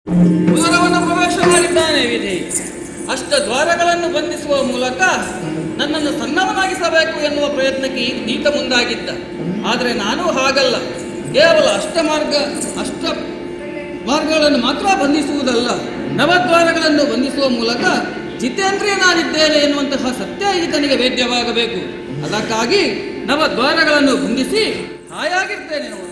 ಉದರವನ್ನು ಪ್ರವೇಶ ಮಾಡಿದ್ದಾನೆ ವಿಧಿ. ಅಷ್ಟದ್ವಾರಗಳನ್ನು ಬಂಧಿಸುವ ಮೂಲಕ ನನ್ನನ್ನು ಸನ್ನವನಾಗಿಸಬೇಕು ಎನ್ನುವ ಪ್ರಯತ್ನಕ್ಕೆ ಈತ ಮುಂದಾಗಿದ್ದ. ಆದರೆ ನಾನು ಹಾಗಲ್ಲ. ಕೇವಲ ಅಷ್ಟ ಮಾರ್ಗಗಳನ್ನು ಮಾತ್ರ ಬಂಧಿಸುವುದಲ್ಲ, ನವದ್ವಾರಗಳನ್ನು ಬಂಧಿಸುವ ಮೂಲಕ ಜಿತೇಂದ್ರಿಯನಾಗಿದ್ದೇನೆ ಎನ್ನುವಂತಹ ಸತ್ಯ ಈತನಿಗೆ ವೇದ್ಯವಾಗಬೇಕು. ಅದಕ್ಕಾಗಿ ನವದ್ವಾರಗಳನ್ನು ಬಂಧಿಸಿ ಹಾಯಾಗಿರ್ತೇನೆ ನೋಡಿ.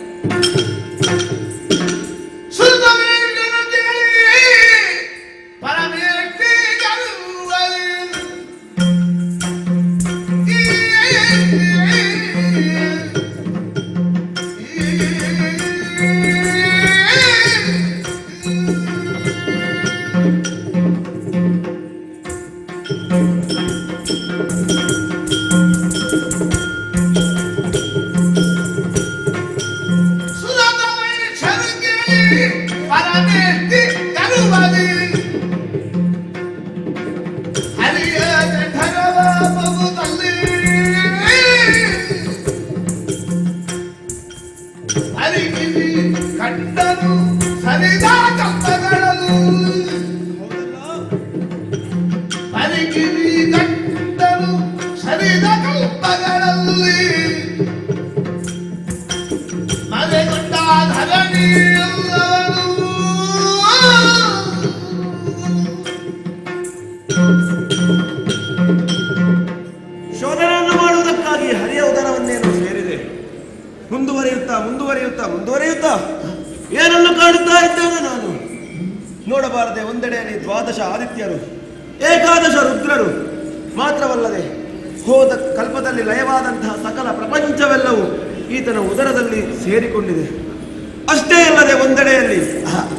ಶೋಧನೆಯನ್ನು ಮಾಡುವುದಕ್ಕಾಗಿ ಹರಿಯ ಉದರವನ್ನೇನು ಸೇರಿದೆ. ಮುಂದುವರಿಯುತ್ತಾ ಏನನ್ನು ಕಾಣುತ್ತಾ ಇದ್ದೇನೆ ನಾನು. ನೋಡಬಾರದೆ, ಒಂದೆಡೆಯಲ್ಲಿ ದ್ವಾದಶ ಆದಿತ್ಯರು, ಏಕಾದಶ ರುದ್ರರು, ಮಾತ್ರವಲ್ಲದೆ ಹೋದ ಕಲ್ಪದಲ್ಲಿ ಲಯವಾದಂತಹ ಸಕಲ ಪ್ರಪಂಚವೆಲ್ಲವೂ ಈತನ ಉದರದಲ್ಲಿ ಸೇರಿಕೊಂಡಿದೆ. ಅಷ್ಟೇ ಅಲ್ಲದೆ ಒಂದೆಡೆಯಲ್ಲಿ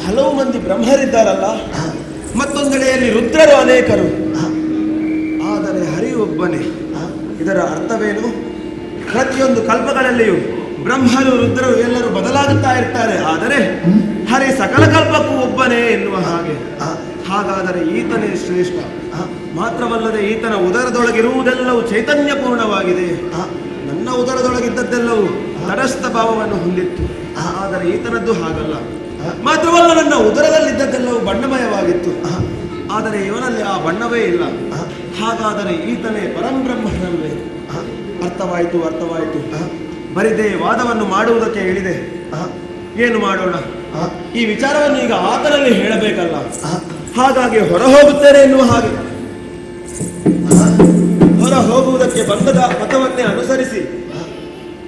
ಹಲವು ಮಂದಿ ಬ್ರಹ್ಮರಿದ್ದಾರಲ್ಲ, ಮತ್ತೊಂದೆಡೆಯಲ್ಲಿ ರುದ್ರರು ಅನೇಕರು, ಆದರೆ ಹರಿ ಒಬ್ಬನೇ. ಇದರ ಅರ್ಥವೇನು? ಪ್ರತಿಯೊಂದು ಕಲ್ಪಗಳಲ್ಲಿಯೂ ಬ್ರಹ್ಮರು ರುದ್ರರು ಎಲ್ಲರೂ ಬದಲಾಗುತ್ತಾ ಇರ್ತಾರೆ, ಆದರೆ ಹರಿ ಸಕಲ ಕಲ್ಪಕ್ಕೂ ಒಬ್ಬನೇ ಎನ್ನುವ ಹಾಗೆ. ಹಾಗಾದರೆ ಈತನೇ ಶ್ರೇಷ್ಠ. ಮಾತ್ರವಲ್ಲದೆ ಈತನ ಉದರದೊಳಗಿರುವುದೆಲ್ಲವೂ ಚೈತನ್ಯಪೂರ್ಣವಾಗಿದೆ. ನನ್ನ ಉದರದೊಳಗಿದ್ದದ್ದೆಲ್ಲವೂ ತಟಸ್ಥ ಭಾವವನ್ನು ಹೊಂದಿತ್ತು, ಆದರೆ ಈತನದ್ದು ಹಾಗಲ್ಲ. ಮಾತ್ರವಲ್ಲ, ನನ್ನ ಉದರದಲ್ಲಿದ್ದದ್ದೆಲ್ಲವೂ ಬಣ್ಣಮಯವಾಗಿತ್ತು, ಆದರೆ ಇವನಲ್ಲಿ ಆ ಬಣ್ಣವೇ ಇಲ್ಲ. ಹಾಗಾದರೆ ಈತನೇ ಪರಂಬ್ರಹ್ಮನಲ್ವೇ? ಅರ್ಥವಾಯಿತು. ಬರಿದೇ ವಾದವನ್ನು ಮಾಡುವುದಕ್ಕೆ ಹೇಳಿದೆ. ಏನು ಮಾಡೋಣ? ಈ ವಿಚಾರವನ್ನು ಈಗ ಆತನಲ್ಲಿ ಹೇಳಬೇಕಲ್ಲ. ಹಾಗಾಗಿ ಹೊರ ಹೋಗುತ್ತೇನೆ ಎನ್ನುವ ಹಾಗೆ ಹೊರ ಹೋಗುವುದಕ್ಕೆ ಬಂಧದ ಪಥವನ್ನೇ ಅನುಸರಿಸಿ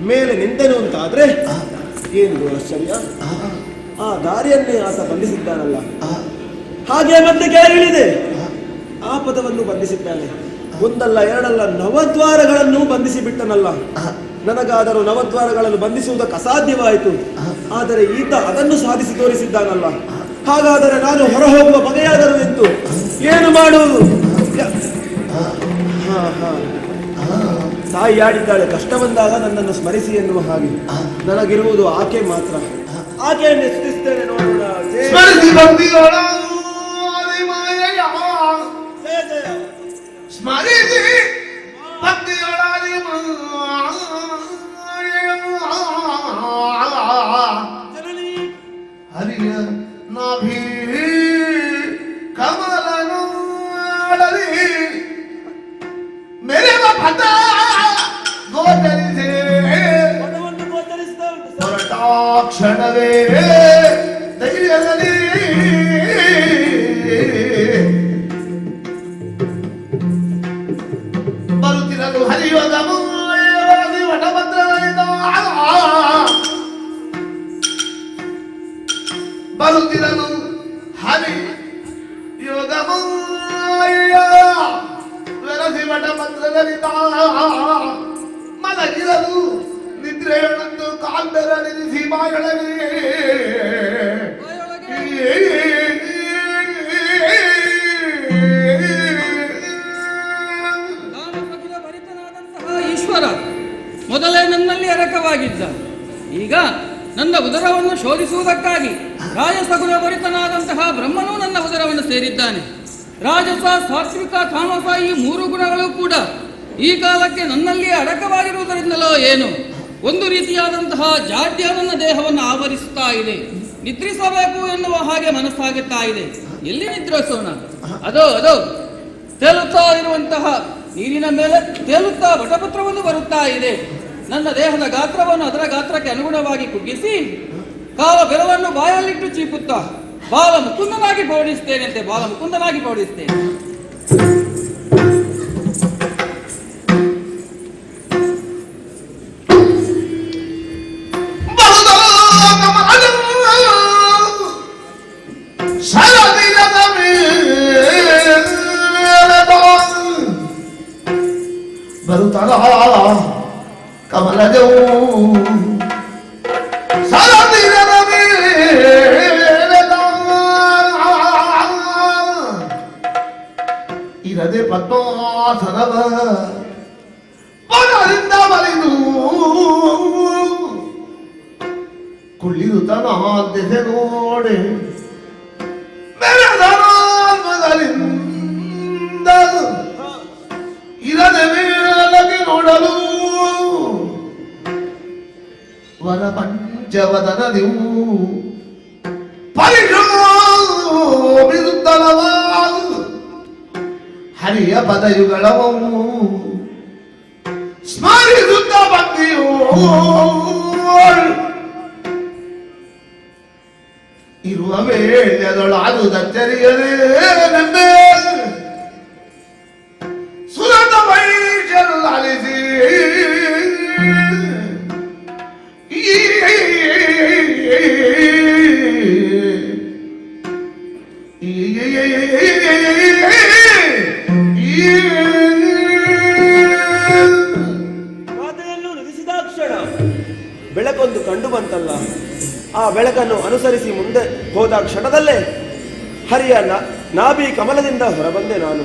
ಮೇಲೆ ನಿಂತನು ಅಂತಾದ್ರೆ ಏನು ಆಶ್ಚರ್ಯ. ಆ ದಾರಿಯನ್ನೇ ಆತ ಬಂಧಿಸಿದ್ದಾನಲ್ಲ, ಹಾಗೆ ಮತ್ತೆ ಕೆಳಗಿಳಿದೆ ಆ ಪದವನ್ನು ಬಂಧಿಸಿದ್ದಾನೆ. ಒಂದಲ್ಲ ಎರಡಲ್ಲ, ನವದ್ವಾರಗಳನ್ನು ಬಂಧಿಸಿ ಬಿಟ್ಟನಲ್ಲ. ನನಗಾದರೂ ನವದ್ವಾರಗಳನ್ನು ಬಂಧಿಸುವುದಕ್ಕೆ ಅಸಾಧ್ಯವಾಯಿತು, ಆದರೆ ಈತ ಅದನ್ನು ಸಾಧಿಸಿ ತೋರಿಸಿದ್ದಾನಲ್ಲ. ಹಾಗಾದರೆ ನಾನು ಹೊರ ಹೋಗುವ ಬಗೆಯಾದರೂ ಎಂತು? ಏನು ಮಾಡುವುದು? ತಾಯಿ ಆಡಿದ್ದಾಳೆ, ಕಷ್ಟ ಬಂದಾಗ ನನ್ನನ್ನು ಸ್ಮರಿಸಿ ಎನ್ನುವ ಹಾಗೆ. ನನಗಿರುವುದು ಆಕೆ ಮಾತ್ರ. ಆಕೆಯನ್ನು ಸ್ತುತಿಸ್ತೇನೆ, ನೋಡೋಣ. ಹರಿಯ ನಾಭಿ ಕಮಲನು ಆಡಲಿ ಮೇರೆ ಭಟ ಗೋಚರಿಸೆ ಹೊರಟಾಕ್ಷಣವೇ ಧೈರ್ಯದಲ್ಲಿ ಬರುತ್ತಿರಲು ಹರಿಯೋದ ವಟಭದ್ರ ಬರುತ್ತಿರಲು ಹರಿ ಯೋಗ ವೆರಸಿ ವಟಭದ್ರದರಿತ ಮಲಗಿರಲು ನಿದ್ರೆಯೊಳಂದು ಕಾಲ್ಬೆರ ನಿಲ್ಲಿಸಿ ಬಾಯೊಳಗೆ ಈಶ್ವರ ಮೊದಲೇ ನನ್ನಲ್ಲಿ ಅರಕವಾಗಿದ್ದ. ಈಗ ನನ್ನ ಉದರವನ್ನು ಶೋಧಿಸುವುದಕ್ಕಾಗಿ ರಾಜಸಗುಣ ಭರಿತನಾದಂತಹ ಬ್ರಹ್ಮನೂ ನನ್ನ ಉದರವನ್ನು ಸೇರಿದ್ದಾನೆ. ರಾಜಸ, ಸಾತ್ವಿಕ, ತಾಮಸ ಈ ಮೂರು ಗುಣಗಳು ಕೂಡ ಈ ಕಾಲಕ್ಕೆ ನನ್ನಲ್ಲಿಯೇ ಅಡಕವಾಗಿರುವುದರಿಂದಲೋ ಏನು ಒಂದು ರೀತಿಯಾದಂತಹ ಜಾಡ್ಯ ನನ್ನ ದೇಹವನ್ನು ಆವರಿಸುತ್ತಾ ಇದೆ. ನಿದ್ರಿಸಬೇಕು ಎನ್ನುವ ಹಾಗೆ ಮನಸ್ಸಾಗುತ್ತಾ ಇದೆ. ಎಲ್ಲಿ ನಿದ್ರಿಸೋಣ? ಅದೋ ಅದೋ ತೇಲುತ್ತಾ ಇರುವಂತಹ ನೀರಿನ ಮೇಲೆ ತೇಲುತ್ತಾ ವಟಪತ್ರವನ್ನು ಬರುತ್ತಾ ಇದೆ. ನನ್ನ ದೇಹದ ಗಾತ್ರವನ್ನು ಅದರ ಗಾತ್ರಕ್ಕೆ ಅನುಗುಣವಾಗಿ ಕುಗ್ಗಿಸಿ ಕಾಲ ಬೆರಳನ್ನು ಬಾಯಲ್ಲಿಟ್ಟು ಚೀಪುತ್ತಾ ಬಾಲ ಮುಕುಂದನಾಗಿ ಪೌಡಿಸ್ತೇನೆ ಅಂತೆ. ಬಾಲ ಮುಕುಂದನಾಗಿ ಪೌಡಿಸ್ತೇನೆ. ಬರುತ್ತಲ ಕಮಲದವು ಸರದಿರದ ಇರದೆ ಪದ್ಮಾಸನವ ಬಲದಿಂದ ಬಲಿದು ಕುಳ್ಳಿರುತ್ತನ ದೆಸೆ ನೋಡೆ ಮೆರೆದನಾತ್ಮಗಳಿಂದ ಇರದೆ ಮೇಲಕ್ಕೆ ನೋಡಲು ವನ ಪಂಚವದನದಿವು ಪರಿಶೋಭಿಸುತ್ತಲವಾದು ಹರಿಯ ಪದಯುಗಳವು ಸ್ಮರಿಸುತ್ತ ಭಕ್ತಿಯೋ ಇರುವ ವೇಳೆದೊಳಾದು ದಚ್ಚರಿಯದೇ ನಂಬೆ ಸುರತ ವೈಶರು ಲಾಲಿಸಿ ಮಾತೆಯನ್ನು ನುಡಿಸಿದಾಕ್ಷಣ ಬೆಳಕೊಂದು ಕಂಡು ಬಂತಲ್ಲ. ಆ ಬೆಳಕನ್ನು ಅನುಸರಿಸಿ ಮುಂದೆ ಹೋದ ಕ್ಷಣದಲ್ಲೇ ಹರಿಯ ನಾಭಿ ಕಮಲದಿಂದ ಹೊರಬಂದೆ ನಾನು.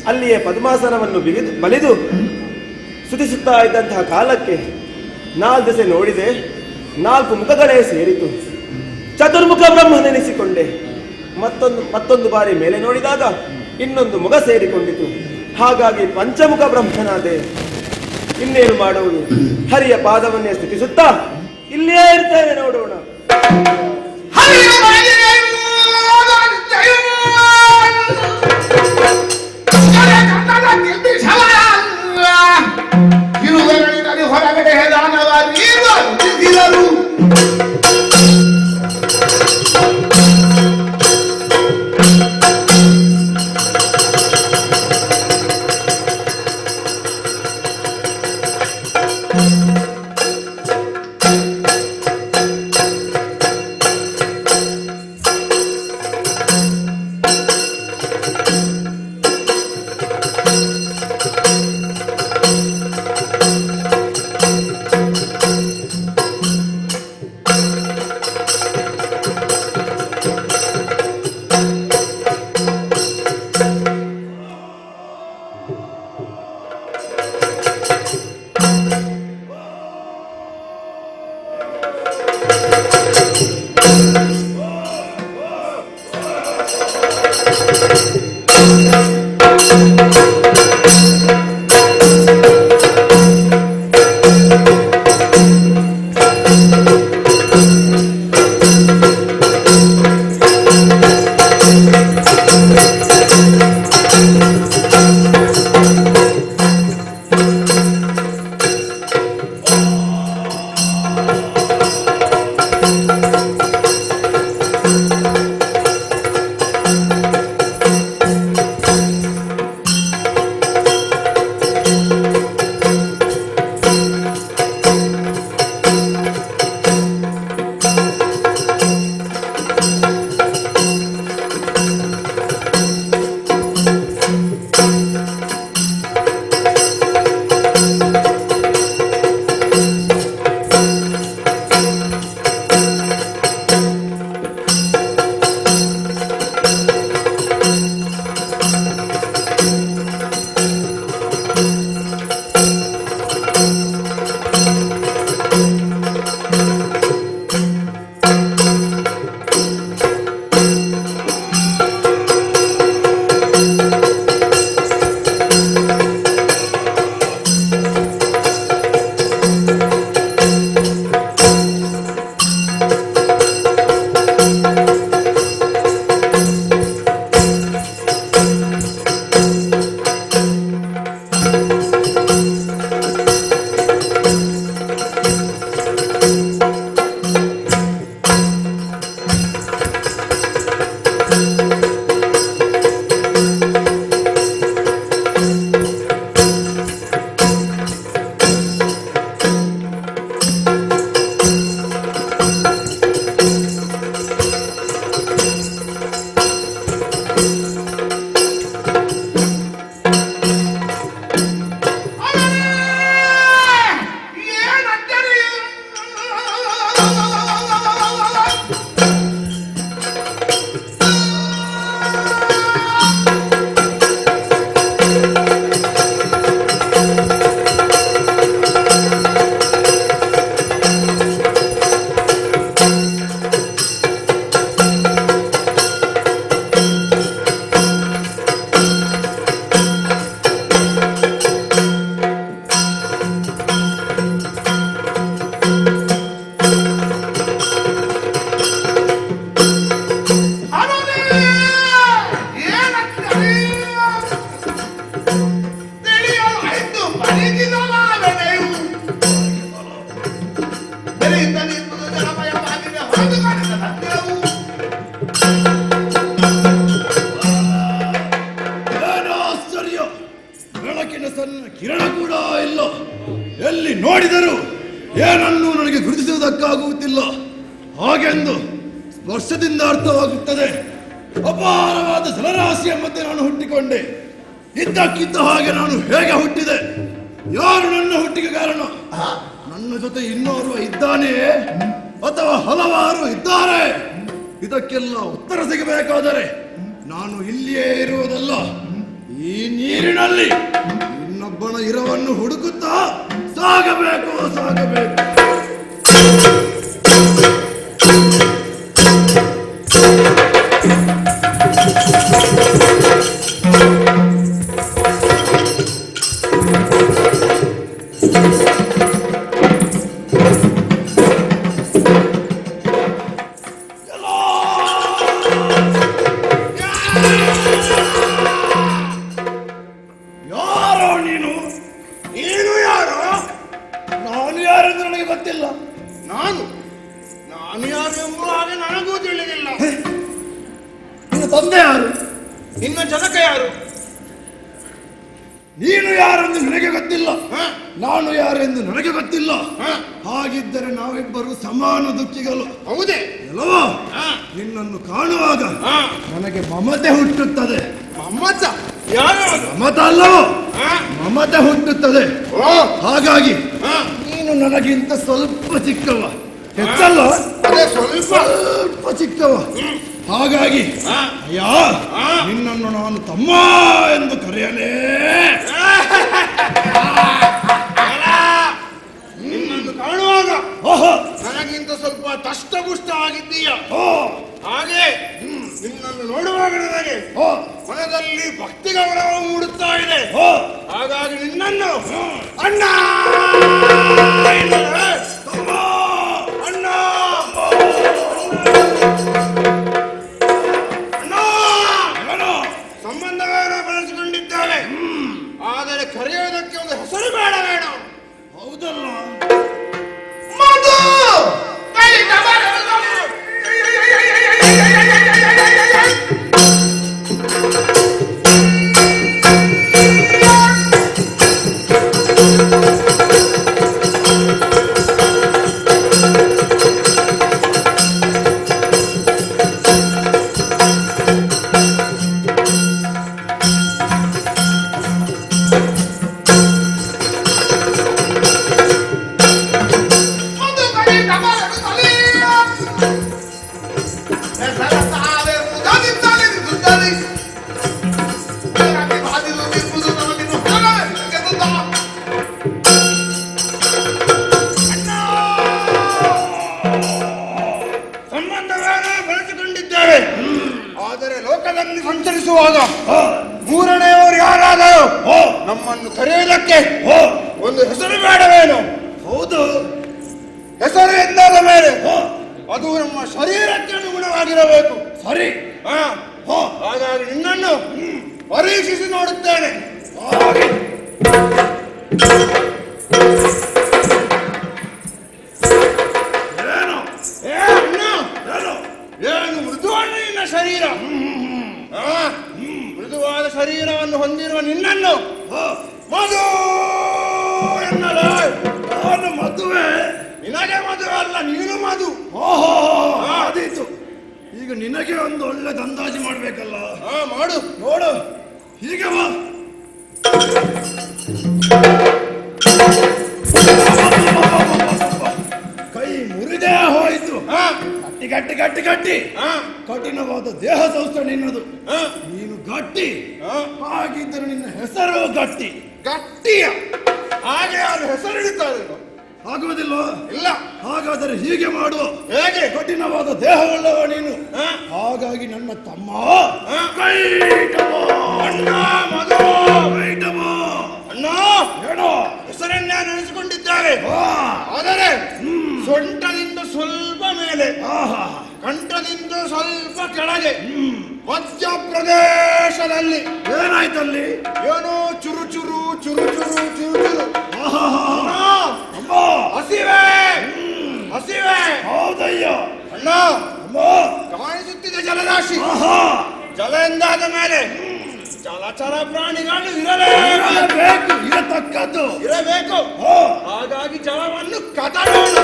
ಅಲ್ಲಿಯೇ ಪದ್ಮಾಸನವನ್ನು ಬಲಿದು ಸುತಿಸುತ್ತಾ ಇದ್ದಂತಹ ಕಾಲಕ್ಕೆ ನಾಲ್ಕು ದೆಸೆ ನೋಡಿದೆ. 4 ಮುಖಗಳೇ ಸೇರಿತು. ಚತುರ್ಮುಖ ಬ್ರಹ್ಮನೆನಿಸಿಕೊಂಡೆ. ಮತ್ತೊಂದು ಬಾರಿ ಮೇಲೆ ನೋಡಿದಾಗ ಇನ್ನೊಂದು ಮುಖ ಸೇರಿಕೊಂಡಿತು. ಹಾಗಾಗಿ ಪಂಚಮುಖ ಬ್ರಹ್ಮನಾದೆ. ಇನ್ನೇನು ಮಾಡುವುದು? ಹರಿಯ ಪಾದವನ್ನೇ ಸ್ತುತಿಸುತ್ತಾ ಇಲ್ಲಿಯೇ ಇರ್ತೇನೆ. ನೋಡೋಣ. ಹೊರಗಡೆ ಗೊತ್ತಿಲ್ಲ ಹಾಗೆಂದು ಸ್ಪರ್ಶದಿಂದ ಅರ್ಥವಾಗುತ್ತದೆ. ಅಪಾರವಾದ ಜಲರಾಶಿಯ ಮಧ್ಯೆ ನಾನು ಹುಟ್ಟಿಕೊಂಡೆ. ಇದ್ದಕ್ಕಿದ್ದ ಹಾಗೆ ನಾನು ಹೇಗೆ ಹುಟ್ಟಿದೆ? ಯಾರು ನನ್ನ ಹುಟ್ಟಿಗೆ ಕಾರಣ? ನನ್ನ ಜೊತೆ ಇನ್ನೋರ್ವ ಇದ್ದಾನೆಯೇ ಅಥವಾ ಹಲವಾರು ಇದ್ದಾರೆ? ಇದಕ್ಕೆಲ್ಲ ಉತ್ತರ ಸಿಗಬೇಕಾದರೆ ನಾನು ಇಲ್ಲಿಯೇ ಇರುವುದಲ್ಲ, ಈ ನೀರಿನಲ್ಲಿ ಇನ್ನೊಬ್ಬನ ಇರವನ್ನು ಹುಡುಕುತ್ತಾ ಸಾಗಬೇಕು. ಯಾರೋ ನೀನು ಯಾರೋ? ನಾನು ಯಾರೆಂದು ನನಗೆ ಗೊತ್ತಿಲ್ಲ. ನಾನು ಯಾರು ಎಂಬುವ ಹಾಗೆ ನನಗೂ ತಿಳಿದಿಲ್ಲ. ನಿನ್ನ ತಂದೆ ಯಾರು? ನಿನ್ನ ಜನಕ ಯಾರು? ನೀನು ಯಾರೆಂದು ನನಗೆ ಗೊತ್ತಿಲ್ಲ, ನಾನು ಯಾರೆಂದು ನನಗೆ ಗೊತ್ತಿಲ್ಲ. ಹಾಗಿದ್ದರೆ ನಾವಿಬ್ಬರು ಸಮಾನ ದುಃಖಿಗಳು. ಹೌದೇ ಅಲ್ಲವೋ? ನಿನ್ನನ್ನು ಕಾಣುವಾಗ ನನಗೆ ಮಮತೆ ಹುಟ್ಟುತ್ತದೆ. ಮಮ್ಮತ್ತ ಯಾರು? ಮಮತ ಅಲ್ಲವೋ? ಮಮತೆ ಹುಟ್ಟುತ್ತದೆ. ಹಾಗಾಗಿ ನೀನು ನನಗಿಂತ ಸ್ವಲ್ಪ ಚಿಕ್ಕವ, ಹೆಚ್ಚಲ್ಲ, ಅದೇ ಸ್ವಲ್ಪ ಚಿಕ್ಕವ. ಹಾಗಾಗಿ ಅಯ್ಯ, ನಿನ್ನನ್ನು ನಾನು ತಮ್ಮ ಎಂದು ಕರೆಯಲೇ. ನಿನ್ನನ್ನು ಕಾಣುವಾಗ ಓಹೋ, ನನಗಿಂತ ಸ್ವಲ್ಪ ದಷ್ಟಪುಷ್ಟ ಆಗಿದ್ದೀಯ. ಹಾಗೆ ನಿನ್ನನ್ನು ನೋಡುವಾಗ ನನಗೆ ಮನದಲ್ಲಿ ಭಕ್ತಿ ಗೌರವ ಮೂಡುತ್ತಾ ಇದೆ. ಹಾಗಾಗಿ ನಿನ್ನನ್ನು ಅಣ್ಣ ಎನ್ನಲೇ. ಅಣ್ಣ ಸಂಬಂಧಗಳನ್ನು ಬೆಳೆಸಿಕೊಂಡಿದ್ದೇವೆ, ಆದರೆ ಕರೆಯೋದಕ್ಕೆ ಒಂದು ಹೆಸರು ಬೇಡ. ಹೌದಲ್ಲ? ಮಧು ಆದರೆ ಲೋಕದಲ್ಲಿ ಸಂಚರಿಸುವಾಗ ಮೂರನೆಯವರು ಯಾರಾದರೂ ನಮ್ಮನ್ನು ಕರೆಯುವುದಕ್ಕೆ ಒಂದು ಹೆಸರು ಬೇಡವೇನು? ಹೌದು. ಹೆಸರು ಎಂದಾದ ಮೇಲೆ ಅದು ನಮ್ಮ ಶರೀರಕ್ಕೆ ಅನುಗುಣವಾಗಿರಬೇಕು. ಸರಿ. ಹಾಗಾಗಿ ನಿನ್ನನ್ನು ಪರೀಕ್ಷಿಸಿ ನೋಡುತ್ತೇನೆ. ಏನು ಮೃದುವಾದ ನಿನ್ನ ಶರೀರ? ಮೃದುವಾದ ಶರೀರವನ್ನು ಹೊಂದಿರುವ ನಿನ್ನನ್ನು ಮಧು ಎನ್ನಲೇ. ನಾನು ಮದುವೆ? ನಿನಗೆ ಮದುವೆ ಅಲ್ಲ, ನೀನು ಮಧು. ಆದೀತು. ಈಗ ನಿನಗೆ ಒಂದು ಒಳ್ಳೆ ಅಂದಾಜು ಮಾಡ್ಬೇಕಲ್ಲ. ಮಾಡು. ನೋಡು, ಹೀಗೆ ಬಾ. ಕೈ ಮುರಿದೇ ಹೋಯಿತು. ಗಟ್ಟಿ ಗಟ್ಟಿ ಗಟ್ಟಿ ಕಠಿಣವಾದ ದೇಹ ಸೌಷ್ಠ ನಿನ್ನದು. ನೀನು ಗಟ್ಟಿ. ಹಾಗಿದ್ದರೆ ನಿನ್ನ ಹೆಸರು ಗಟ್ಟಿ. ಗಟ್ಟಿಯ ಹಾಗೆ ಯಾರು ಹೆಸರಿಡುತ್ತಾರೆ? ಆಗುವುದಿಲ್ಲ. ಇಲ್ಲ. ಹಾಗಾದರೆ ಹೀಗೆ ಮಾಡು. ಹೇಗೆ? ಕಠಿಣವಾದ ದೇಹವುಳ್ಳವ ನೀನು. ಹಾಗಾಗಿ ನನ್ನ ತಮ್ಮ ಅಣ್ಣ ಮಧು. ಅಣ್ಣ ಏನೋ ಹೆಸರನ್ನೇ ನೆನೆಸಿಕೊಂಡಿದ್ದಾರೆ. ಆದರೆ ಸೊಂಟದಿಂದ ಸ್ವಲ್ಪ ಮೇಲೆ, ಕಂಠದಿಂದ ಸ್ವಲ್ಪ ಕೆಳಗೆ, ಮಧ್ಯಪ್ರದೇಶದಲ್ಲಿ ಏನಾಯ್ತಲ್ಲಿ? ಏನೋ ಚುರು ಚುರು ಚುರು ಚುರು ಚುರು ಚುರು. ಹಸಿವೆ ಹಸಿವೆ. ಹೌದಯ್ಯ. ಅಣ್ಣ ಕಾಣಿಸುತ್ತಿದೆ ಜಲರಾಶಿ. ಜಲ ಎಂದಾದ ಮೇಲೆ ಜಲಚರ ಪ್ರಾಣಿಗಳು ಇರಲೇಬೇಕು, ಇರತಕ್ಕದ್ದು ಇರಬೇಕು. ಹಾಗಾಗಿ ಜಲವನ್ನು ಕದಡೋಣ.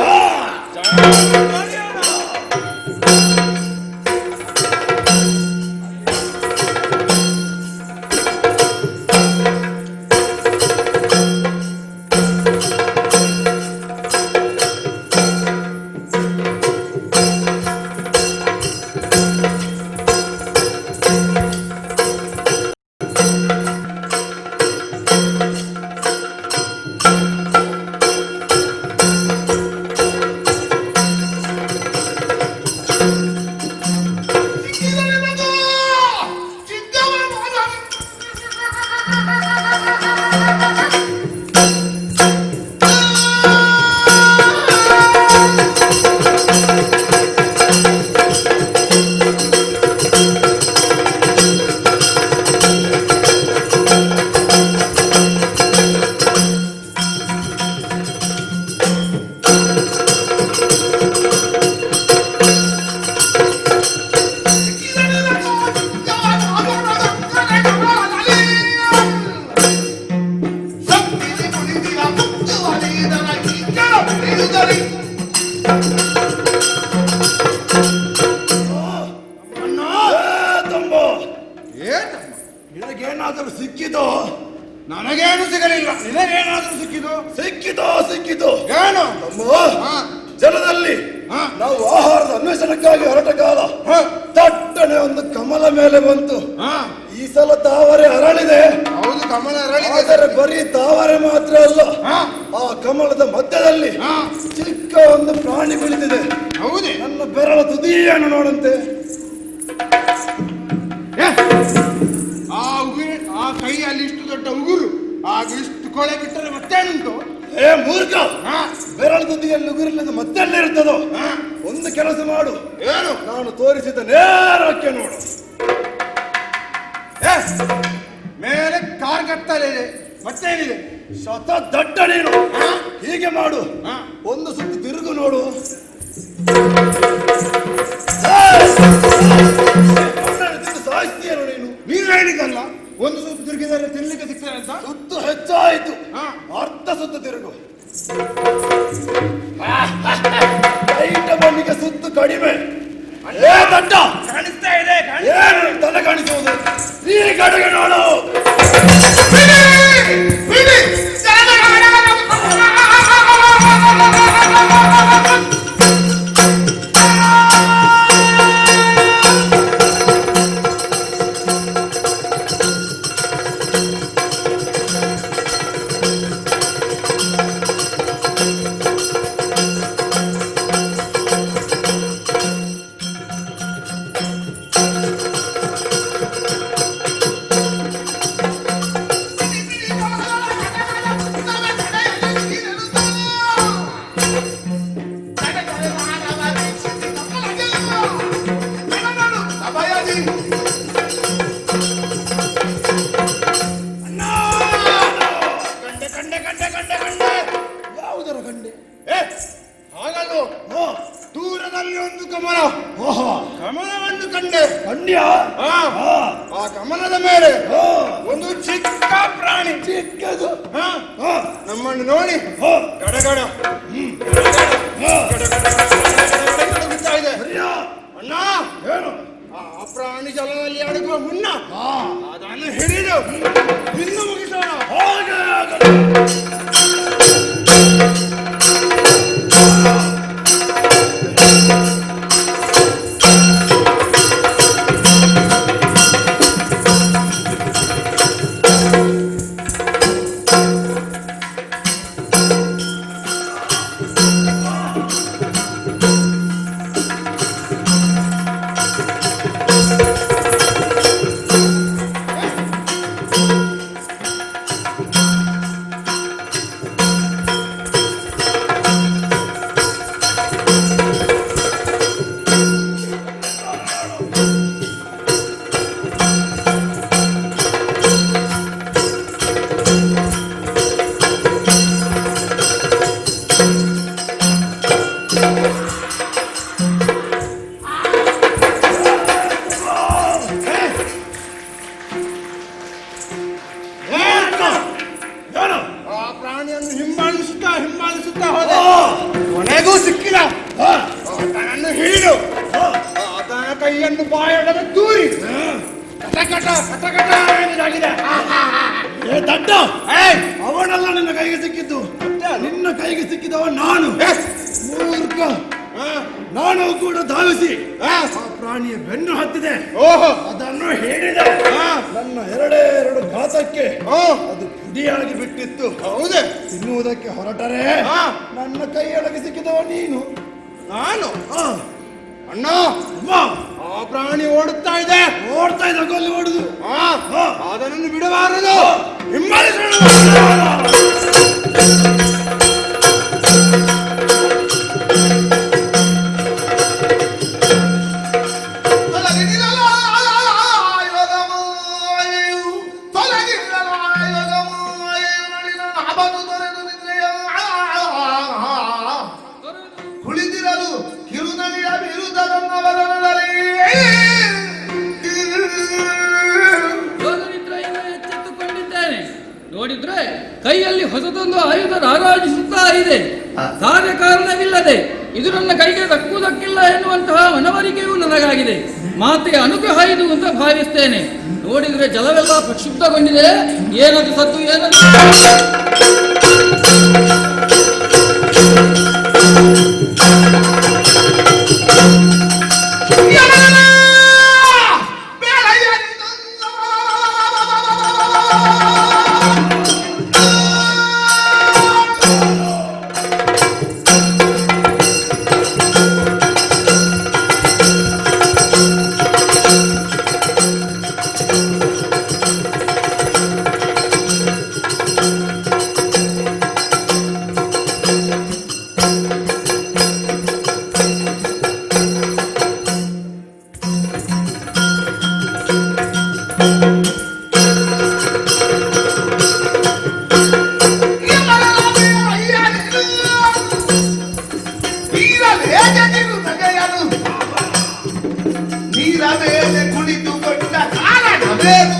ನಿನಗೇನಾದರೂ ಸಿಕ್ಕಿದೋ? ನನಗೇನು ಸಿಗಲಿಲ್ಲ. ನಿನಗೇನಾದ್ರೂ ಸಿಕ್ಕಿದು? ಸಿಕ್ಕಿತು. ಏನು? ಜಲದಲ್ಲಿ ನಾವು ಆಹಾರದ ಅನ್ವೇಷಣಕ್ಕಾಗಿ ಹೊರಟ ಕಾಲ ತಟ್ಟನೆ ಒಂದು ಕಮಲ ಮೇಲೆ ಬಂತು. ಈ ಸಲ ತಾವರೆ ಅರಳಿದೆ. ಹೌದು, ಕಮಲ ಅರಳಿದೆ. ಆದರೆ ಬರೀ ತಾವರೆ ಮಾತ್ರ ಅಲ್ಲ, ಆ ಕಮಲದ ಮಧ್ಯದಲ್ಲಿ ಚಿಕ್ಕ ಒಂದು ಪ್ರಾಣಿ ಕುಳಿತಿದೆ. ಹೌದೇ? ನನ್ನ ಬೆರಳ ತುದಿಯನ್ನು ನೋಡಂತೆ. ಆ ಕೈಯಲ್ಲಿ ಇಷ್ಟು ದೊಡ್ಡ ಉಗುರು, ಆಗ ಇಷ್ಟು ಕೊಳೆ ಬಿಟ್ಟರೆ ಮತ್ತೇನುಂಟು? ಮೂರ್ಖ, ಬೆರಳ ತುದಿಯಲ್ಲಿ ಉಗುರಿಲ್ಲದ ಮತ್ತೆಲ್ಲಿರುತ್ತದೋ? ಒಂದು ಕೆಲಸ ಮಾಡು. ಏನು? ನಾನು ತೋರಿಸಿದ ನೇರಕ್ಕೆ ನೋಡು. ಮೇಲೆ ಕಾರ್ಗತ್ತಲಿದೆ, ಮತ್ತೇನಿದೆ? ಶತ ದಡ್ಡ ನೀನು. ಹೀಗೆ ಮಾಡು, ಒಂದು ಸುತ್ತು ತಿರುಗು ನೋಡು. ಸಾಯಿಸ್ತೀಯನು ನೀನು. ನೀನು ಹೇಳಿದಲ್ಲ ಒಂದು ಸುತ್ತು ತಿರುಗಿದರೆ ತಿನ್ಲಿಕ್ಕೆ ಸಿಗ್ತದೆ ಅಂತ. ಸುತ್ತು ಹೆಚ್ಚಾಯಿತು, ಅರ್ಧ ಸುತ್ತು ತಿರುಗು. ಕೈಟ ಮಣ್ಣಿಗೆ ಸುತ್ತು ಕಡಿಮೆ. ದಡ್ಡ ಕಾಣಿಸ್ತಾ ಇದೆ. ಏನು ತಲೆ ಕಾಣಿಸುವುದು? ಈ ಕಡೆಗೆ ನೋಡು. ಯಾವುದರ ಗಂಡೆ? ಹಾಗಲ್ವೋ, ದೂರದಲ್ಲಿ ಒಂದು ಕಮಲ. ಕಮಲವನ್ನು ಕಂಡೆ. ಕನ್ಯ? ಆ ಕಮಲದ ಮೇಲೆ ಒಂದು ಚಿಕ್ಕ ಪ್ರಾಣಿ. ಚಿಕ್ಕದು. ನಮ್ಮನ್ನು ನೋಡಿ ಗಡಗಡ ನಡುಗುತ್ತಾ ಇದೆ. ಅಣ್ಣ, ಏನು? ಆ ಪ್ರಾಣಿ ಜಲದಲ್ಲಿ ಅಡಗುವ ಮುನ್ನ ಅದನ್ನು ಹಿಡಿದು ಇನ್ನು ಮುಗಿಸೋಣ. ಹಾಗೆ ಆಗಲಿ. ಕಟ ಕಟ ಕಟ ಎನ್ನುವುದಾಗಿದೆ. ಏ ದಡ್ಡ, ಅವನೆಲ್ಲ ನಿನ್ನ ಕೈಗೆ ಸಿಕ್ಕಿದ್ದು. ನಿನ್ನ ಕೈಗೆ ಸಿಕ್ಕಿದವ ನಾನು. ಮೂರ್ಖ, ನಾನು ಕೂಡ ಧಾವಿಸಿ ಆ ಪ್ರಾಣಿಯ ಬೆನ್ನು ಹತ್ತಿದೆ. ಓಹೋ, ಅದನ್ನು ಹೇಳಿದೆ. ನನ್ನ ಎರಡೇ ಎರಡು ಘಾತಕ್ಕೆ ಅದು ಪುಡಿಯಾಗಿ ಬಿಟ್ಟಿತ್ತು. ಹೌದೇ? ತಿನ್ನುವುದಕ್ಕೆ ಹೊರಟರೆ ನನ್ನ ಕೈಯೊಳಗೆ ಸಿಕ್ಕಿದವ ನೀನು. ನಾನು ಅಣ್ಣ, ಅಮ್ಮ, ಆ ಪ್ರಾಣಿ ಓಡುತ್ತಾ ಇದೆ. ಓಡ್ತಾ ಇದ್ದ ಕೊಲ್ಲಿ ಓಡುದು. ಅದನ್ನು ಬಿಡಬಾರದು. ಹಿಂಬಾಲಿಸೋಣ. ಕುಳಿತಿರಲು ಕಿರುನಗೆಯ ವಿರುದ್ಧ ನನ್ನವರನಲ್ಲಿ ಯೋಗನಿದ್ರೆಯಿಂದ ಎಚ್ಚೆತ್ತುಕೊಂಡಿದ್ದೇನೆ. ನೋಡಿದ್ರೆ ಕೈಯಲ್ಲಿ ಹೊಸದೊಂದು ಆಯುಧ ರಾರಾಜಿಸುತ್ತಾ ಇದೆ. ಕಾರ್ಯಕಾರಣವಿಲ್ಲದೆ ಇದು ನನ್ನ ಕೈಗೆ ದಕ್ಕುವುದಕ್ಕಿಲ್ಲ ಎನ್ನುವಂತಹ ಮನವರಿಕೆಯೂ ನನಗಾಗಿದೆ. ಮಾತೆಯ ಅನುಗ್ರಹ ಇದು ಅಂತ ಭಾವಿಸ್ತೇನೆ. ನೋಡಿದ್ರೆ ಜಲವೆಲ್ಲ ಪ್ರಕ್ಷುಬ್ಧಗೊಂಡಿದೆ. ಏನದು ಸದ್ದು, ಏನದು? ನೀರಮೇಲೆ ಕುಳಿತುಕೊಂಡ ಕಾರಣವೇನು?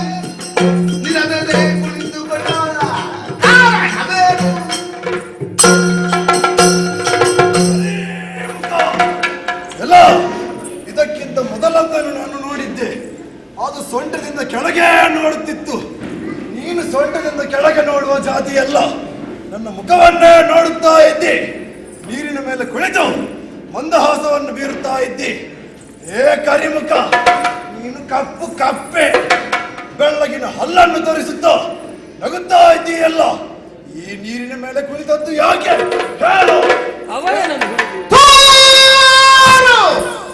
ನೀರಮೇಲೆ ಕುಳಿತುಕೊಂಡ ಕಾರಣವೇನು? ಎಲ್ಲ ಇದಕ್ಕಿಂತ ಮೊದಲಂದನ್ನು ನಾನು ನೋಡಿದ್ದೆ. ಅದು ಸೊಂಟದಿಂದ ಕೆಳಗೆ ನೋಡುತ್ತಿತ್ತು. ನೀನು ಸೊಂಟದಿಂದ ಕೆಳಗೆ ನೋಡುವ ಜಾತಿಯಲ್ಲ. ನನ್ನ ಮುಖವನ್ನೇ ನೋಡುತ್ತಾ ಇದ್ದಿ. ನೀರಿನ ಮೇಲೆ ಕುಳಿತು ಮಂದಹಾಸವನ್ನು ಬೀರುತ್ತಾ ಇದ್ದಿ. ಏ ಕರಿಮುಖ, ನೀನು ಕಪ್ಪು ಕಪ್ಪೆ. ಬೆಳ್ಳಗಿನ ಹಲ್ಲನ್ನು ತೋರಿಸುತ್ತಾ ನಗುತ್ತಾ ಇದ್ದೀಯಲ್ಲ. ಈ ನೀರಿನ ಮೇಲೆ ಕುಳಿತದ್ದು ಯಾಕೆ ಹೇಳು? ಅವರೇ ನನ್ನ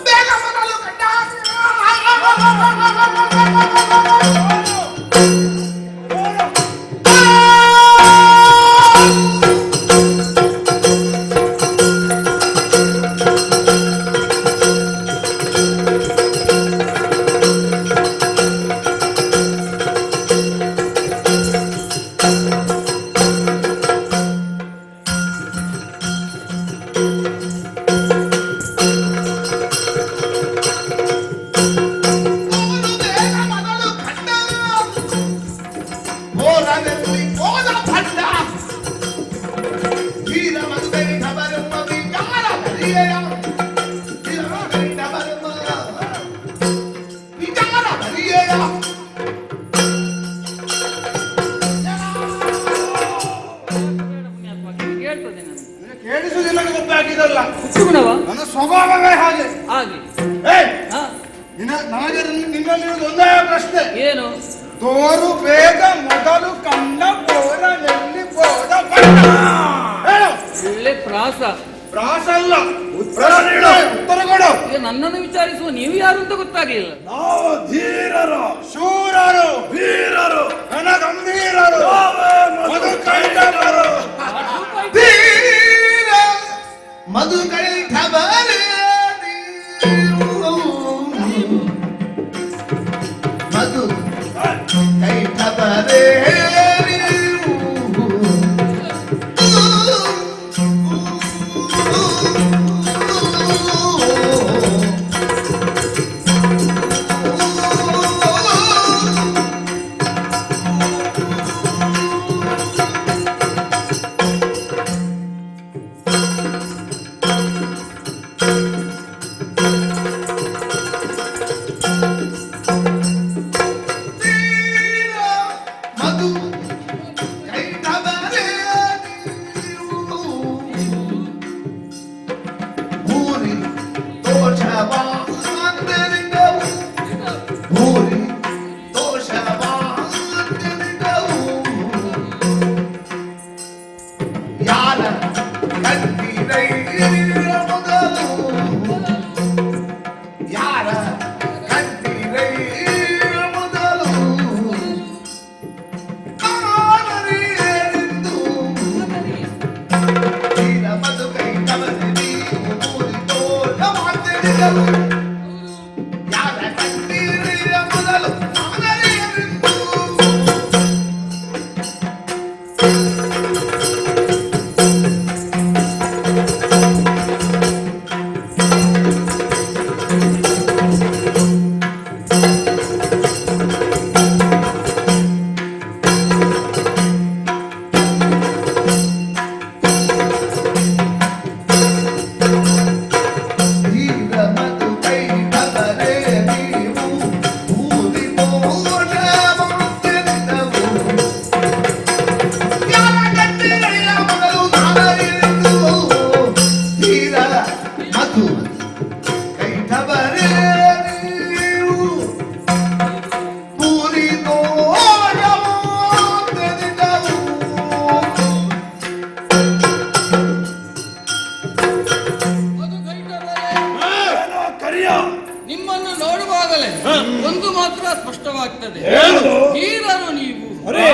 ಬೇಗ ಬರಲು ಕಂಡ ಕೇಳ್ತದೆ. ನಾನು ಕೇಳಿಸುವುದಿಲ್ಲ. ಗೊಬ್ಬೆ ಹಾಕಿದಲ್ಲ. ಹುಟ್ಟುಗುಣವ ನನ್ನ ಸ್ವಭಾವವೇ ಹಾಗೆ. ಹಾಗೆ. ಹಾ, ನನಗೆ ನಿನ್ನಲ್ಲಿರುವುದು ಒಂದೇ ಪ್ರಶ್ನೆ. ಏನು? ತೋರು ಬೇಗ ಮೊದಲು ಕಂಡ ಬೋರನೆಲ್ಲಿ ಬೋದ ಬಣ್ಣ. ಹೇಳು. ಒಳ್ಳೆ ಪ್ರಾಸ. ಪ್ರಾಸ ಅಲ್ಲ, ಉತ್ತರ ನೀಡು. ಉತ್ತರ ಕೊಡು. ಈಗ ನನ್ನನ್ನು ವಿಚಾರಿಸುವ ನೀವು ಯಾರು ಅಂತ ಗೊತ್ತಾಗಲಿಲ್ಲ. ನಾವು ಧೀರರು, ಶೂರರು, ವೀರರು, ರಣಗಂಭೀರರು, ಮಧುಕೈಟಭರು. ಮಧುಕೈಟಭರೇ ಮಧು ಕೈಟಭರೇ ಸ್ಪಷ್ಟವಾಗ್ತದೆ. ಏನು? ಹೀರರು ನೀವು, ಅರೆ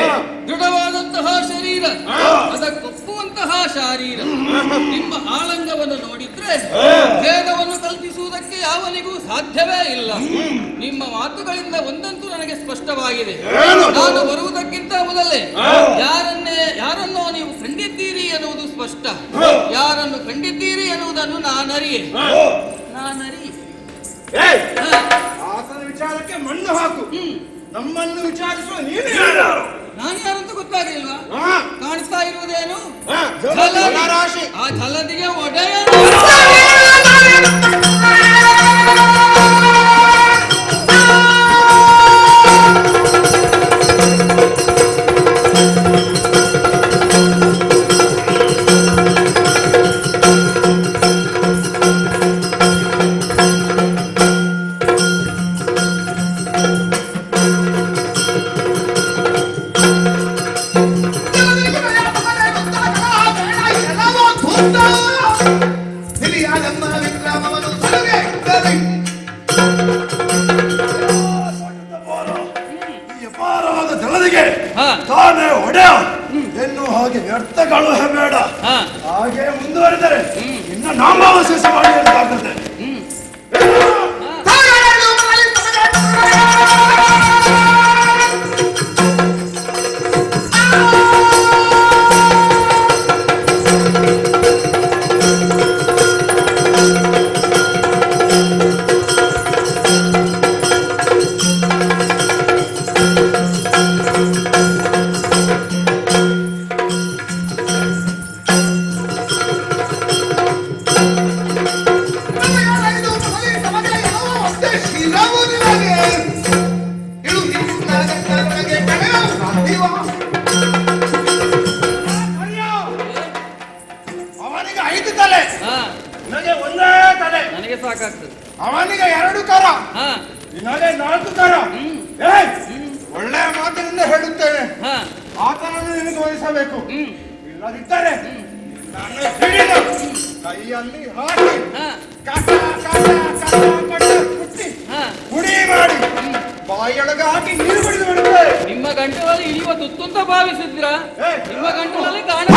ದೃಢವಾದಂತಹ ಶರೀರ, ಅದಕ್ಕೊಪ್ಪುವಂತಹ ಶಾರೀರ. ನಿಮ್ಮ ಆಳಂಗವನ್ನು ನೋಡಿದ್ರೆ ಭೇದವನ್ನು ಕಲ್ಪಿಸುವುದಕ್ಕೆ ಯಾವನಿಗೂ ಸಾಧ್ಯವೇ ಇಲ್ಲ. ನಿಮ್ಮ ಮಾತುಗಳಿಂದ ಒಂದಂತೂ ನನಗೆ ಸ್ಪಷ್ಟವಾಗಿದೆ. ನಾನು ಬರುವುದಕ್ಕಿಂತ ಮೊದಲೇ ಯಾರನ್ನೋ ನೀವು ಕಂಡಿದ್ದೀರಿ ಎನ್ನುವುದು ಸ್ಪಷ್ಟ. ಯಾರನ್ನು ಕಂಡಿದ್ದೀರಿ ಎನ್ನುವುದನ್ನು ನಾನರಿಯೆ. ಆತನ ವಿಚಾರಕ್ಕೆ ಮಣ್ಣು ಹಾಕು. ನಮ್ಮನ್ನು ವಿಚಾರಿಸುವ ನೀನು ನಾನು ಯಾರಂತ ಗೊತ್ತಾಗಲಿಲ್ವಾ? ಕಾಣಿಸ್ತಾ ಇರುವುದೇನು? ರಾಶಿ. ಆ ಛಲದಿಗೆ ಒಡೆಯ ಈ ಅಪಾರವಾದ ಜಲದಿಗೆ ತಾನೇ ಒಡೆಯ ಎನ್ನುವ ಹಾಗೆ ವ್ಯರ್ಥಗಳು ಬೇಡ. ಹಾಗೆ ಮುಂದುವರೆದರೆ ಇನ್ನು ನಾಮಾವಶೇಷ ಮಾಡಿ ಅಂತಾಗ್ತದೆ. ಅವನಿಗೆ 5 ತಲೆ, ನನಗೆ ಒಂದೇ ತಲೆ. ನನಗೆ ಸಾಕಾಗ್ತದೆ. ಅವನಿಗೆ 2 ಕರ, ನಿನಗೆ 4 ಕರ. ಒಳ್ಳೆಯ ಮಾತಿನಿಂದ ಹೇಳುತ್ತೇನೆ, ಆತನನ್ನು ನಿನಗೆ ವಹಿಸಬೇಕು. ಇಲ್ಲದಿದ್ದರೆ ನಾನು ಹಿಡಿದು ಕೈಯಲ್ಲಿ ಹಾಕಿ ಕಸ ಕುಟ್ಟಿ ಪುಡಿ ಮಾಡಿ ಬಾಯಿಯೊಳಗೆ ಹಾಕಿ ನೀರು ಕುಡಿದು ಬಿಡುತ್ತೇವೆ. ನಿಮ್ಮ ಗಂಟಲಲ್ಲಿ ಇಳಿಯುವ ತುತ್ತು ಅಂತ ಭಾವಿಸಿದ್ರಾ? ನಿಮ್ಮ ಗಂಟಲಲ್ಲಿ ಕಾಣ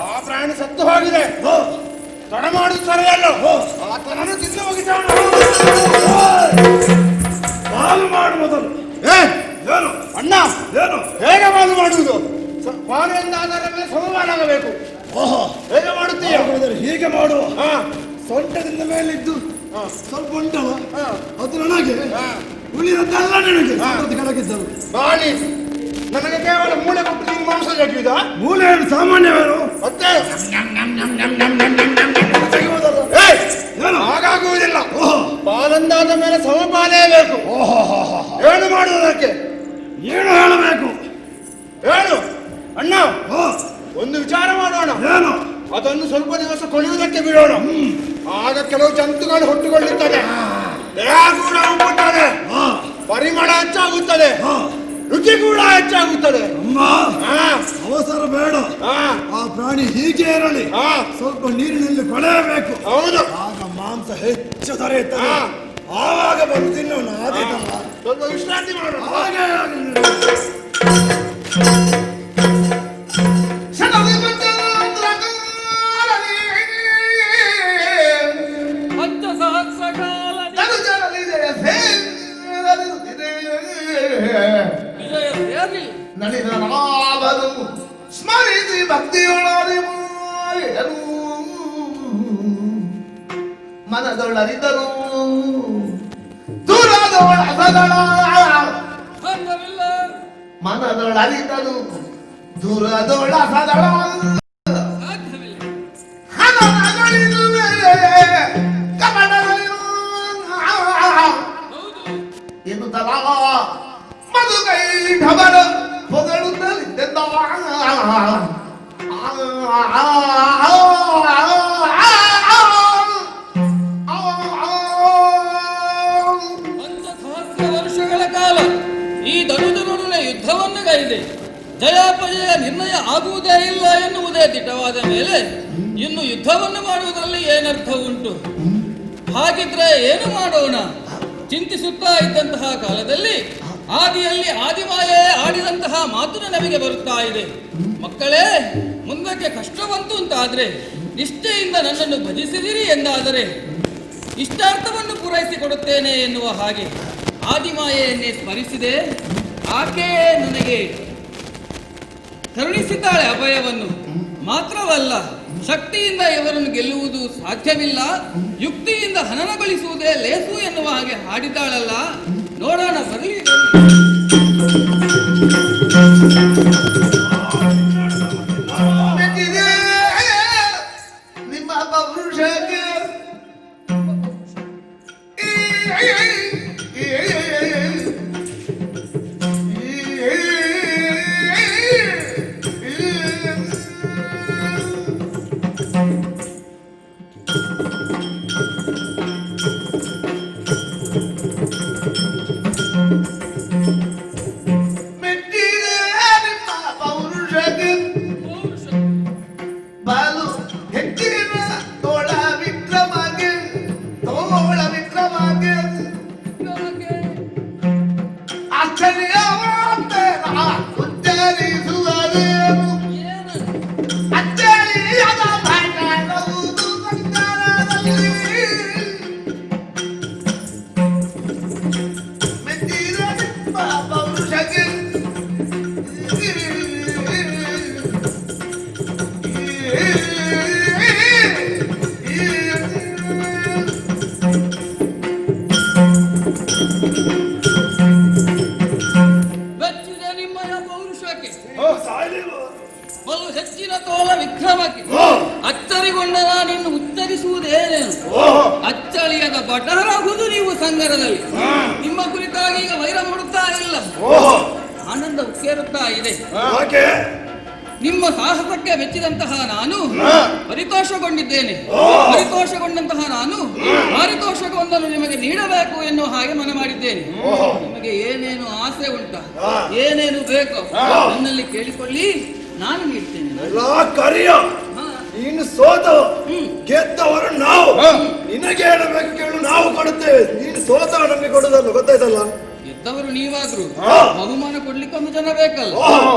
ಆ ಪ್ರಾಣಿ ಸತ್ತು ಹೋಗಿದೆ. ತಡ ಮಾಡುದು ಸರಿಯಲ್ಲ. ಆತನನ್ನು ತಿಂದು ಹೋಗಿದ್ದಾನ. ಪಾಲು ಮಾಡು ಮೊದಲು. ಏನು ಅಣ್ಣ, ಏನು ಹೇಗೆ ಪಾಲು ಮಾಡುವುದು? ಪಾಲು ಎಂದಾದರೆ ಸಮಮಾನಾಗಬೇಕು. ಹೇಗೆ ಮಾಡುತ್ತೀಯ? ಹೀಗೆ ಮಾಡು. ಸೊಂಟದಿಂದ ಮೇಲಿದ್ದು ಸ್ವಲ್ಪ ಉಂಟವ ಅದು ನನಗೆ, ಉಳಿದದ್ದೆಲ್ಲ ನನಗೆ. ಕೆಳಗಿದ್ದವು ಬಾಣಿ ನನಗೆ ಕೇವಲ ಮೂಳೆ ಕೊಟ್ಟು ನೀನು ಮಾಂಸ ಜಗಿಯುವುದ? ಮೂಲೆ ಏನು ಸಾಮಾನ್ಯವೇನು? ಮತ್ತೆ ಏನು ಹಾಗಾಗುವುದಿಲ್ಲ. ಪಾಲಂದಾದ ಮೇಲೆ ಸಮಪಾಲೇ ಬೇಕು. ಏನು ಮಾಡುವುದಕ್ಕೆ? ಏನು ಹೇಳಬೇಕು? ಹೇಳು ಅಣ್ಣ. ಒಂದು ವಿಚಾರ ಮಾಡೋಣ. ಏನು? ಅದನ್ನು ಸ್ವಲ್ಪ ದಿವಸ ಕೊಳೆಯುವುದಕ್ಕೆ ಬಿಡೋಣ. ಆಗ ಕೆಲವು ಜಂತುಗಳು ಹುಟ್ಟುಕೊಳ್ಳುತ್ತದೆ, ದೇಹ ಕೂಡ ಉಬ್ಬುತ್ತದೆ, ಪರಿಮಳ ಹೆಚ್ಚಾಗುತ್ತದೆ, ರುಚಿ ಕೂಡ ಹೆಚ್ಚಾಗುತ್ತದೆ. ಅಮ್ಮ, ಅವಸರ ಬೇಡ. ಆ ಪ್ರಾಣಿ ಹೀಗೆ ಇರಲಿ, ಸ್ವಲ್ಪ ನೀರಿನಲ್ಲಿ ಕೊಳೆಯಬೇಕು. ಹೌದು, ಆಗ ಮಾಂಸ ಹೆಚ್ಚು ದೊರೆಯುತ್ತದೆ. ಆವಾಗ ಬಂದು ತಿನ್ನೋಣ ಆದೀತಲ್ಲ. ಸ್ವಲ್ಪ ವಿಶ್ರಾಂತಿ ಮಾಡೋಣ. ಹಾಗೆ ಆಗಲಿ. ಪಂಚಸಹಸ್ರ ಕಾಲ ವಿಜಯ ಸೇರಲಿ. ನಡೆದನಾದರೂ ಸ್ಮರಿಸಿ ಭಕ್ತಿಯೊಳಗೆ ಮನದೊಳರಿದರು ದೂರದೊಳ ಭಂಗವಿಲ್ಲ. ಮನದೊಳರಿದರು ದೂರದೊಳ ಸದಳ ಸಾಧ್ಯವಿಲ್ಲ. ಹೌದು. ಎನ್ನುತ್ತಲ ಮದುಗೈ ಢಬರ ಹೊಗಳುತ್ತಲಿದ್ದ ಪಂಚಸಹಸ್ರ ವರ್ಷಗಳ ಕಾಲ ಈ ದಡುದನೊಡನೆ ಯುದ್ಧವನ್ನು ಗೈದೆ ಜಯಾಪಜಯ ನಿರ್ಣಯ ಆಗುವುದೇ ಇಲ್ಲ ಎನ್ನುವುದೇ ದಿಟವಾದ ಮೇಲೆ ಇನ್ನು ಯುದ್ಧವನ್ನು ಮಾಡುವುದರಲ್ಲಿ ಏನರ್ಥ ಉಂಟು? ಹಾಗಿದ್ರೆ ಏನು ಮಾಡೋಣ? ಚಿಂತಿಸುತ್ತಾ ಇದ್ದಂತಹ ಕಾಲದಲ್ಲಿ ಆದಿಯಲ್ಲಿ ಆದಿಮಾಯೆ ಆಡಿದಂತಹ ಮಾತು ನಮಗೆ ಬರುತ್ತಾ ಇದೆ. ಮಕ್ಕಳೇ, ಮುಂದಕ್ಕೆ ಕಷ್ಟ ಬಂತು ಅಂತಾದ್ರೆ ನಿಷ್ಠೆಯಿಂದ ನನ್ನನ್ನು ಭಜಿಸಿದಿರಿ ಎಂದಾದರೆ ಇಷ್ಟಾರ್ಥವನ್ನು ಪೂರೈಸಿಕೊಡುತ್ತೇನೆ ಎನ್ನುವ ಹಾಗೆ ಆದಿಮಾಯೆಯನ್ನೇ ಸ್ಮರಿಸಿದೆ. ಆಕೆಯೇ ನನಗೆ ಕರುಣಿಸಿದ್ದಾಳೆ ಅಭಯವನ್ನು. ಮಾತ್ರವಲ್ಲ, ಶಕ್ತಿಯಿಂದ ಇವರನ್ನು ಗೆಲ್ಲುವುದು ಸಾಧ್ಯವಿಲ್ಲ, ಯುಕ್ತಿಯಿಂದ ಹನನಗೊಳಿಸುವುದೇ ಲೇಸು ಎನ್ನುವ ಹಾಗೆ ಹಾಡಿದ್ದಾಳಲ್ಲ. ನೋಡೋಣ, ಬರಲಿ. ನಿಮ್ಮ ಪೌರುಷಕ್ಕೆ ಬಾಲು ಹೆಚ್ಚಿನ ತೋಳ ವಿಕ್ರಮಗೆ ಆಶ್ಚರ್ಯವಾದ ಉಚ್ಚರಿಸುವರೇನು ಅಚ್ಚರಿಯದ ಭಾಷಣವುದು ಸಂಸಾರದಲ್ಲಿ ಮೆಚ್ಚಿದ ನಿಮ್ಮ ಪೌರುಷಕ್ಕೆ ಬೆಚ್ಚಿದ ನಿಮ್ಮಯ ಪೌರುಷಕ್ಕೆ ಸಾಯ್ಲಿಲ್ವ? ಬಲು ಹೆಚ್ಚಿನ ತೋಳ ವಿಕ್ರಮಕ್ಕೆ ಅಚ್ಚರಿಗೊಂಡ ನಾನಿನ್ನು ಉಚ್ಚರಿಸುವುದೇನೇನು? ಅಚ್ಚಳಿಯದ ಬಟರಾಗುವುದು ನೀವು ಸಂಗರದಲ್ಲಿ. ನಿಮ್ಮ ಕುರಿತಾಗಿ ಈಗ ವೈರ ಮಾಡುತ್ತಾ ಇಲ್ಲ, ಆನಂದ ಉಕ್ಕೇರುತ್ತಾ ಇದೆ. ಯಾಕೆ? ನಿಮ್ಮ ಸಾಹಸಕ್ಕೆ ಮೆಚ್ಚಿದಂತಹ ನಾನು ಪರಿತೋಷಗೊಂಡಿದ್ದೇನೆ. ಪರಿತೋಷಗೊಂಡಂತಹ ನಾನು ಪಾರಿತೋಷಕವೊಂದನ್ನು ನಿಮಗೆ ನೀಡಬೇಕು ಎನ್ನುವ ಹಾಗೆ ಮನೆ ಮಾಡಿದ್ದೇನೆ. ನಿಮಗೆ ಏನೇನು ಆಸೆ ಉಂಟ, ಏನೇನು ಬೇಕು ನನ್ನಲ್ಲಿ ಕೇಳಿಕೊಳ್ಳಿ, ನಾನು ನೀಡ್ತೇನೆ. ಎಲ್ಲಾ ಕರಿಯ ಹಾ. ನೀನು ಸೋತ ಗೆದ್ದವರು ನಾವು. ನಿನಗೆ ಹೇಳಬೇಕು ಕೇಳು, ನಾವು ಕೊಡುತ್ತೇವೆ. ನೀನು ಸೋತ ನಮಗೆ ಕೊಡುದಲ್ಲ, ಗೊತ್ತಾಯ್ತಲ್ಲ? ಗೆದ್ದವರು ನೀವಾದ್ರು ಬಹುಮಾನ ಕೊಡ್ಲಿಕ್ಕೆ ಒಂದು ಜನ ಬೇಕಲ್ಲ.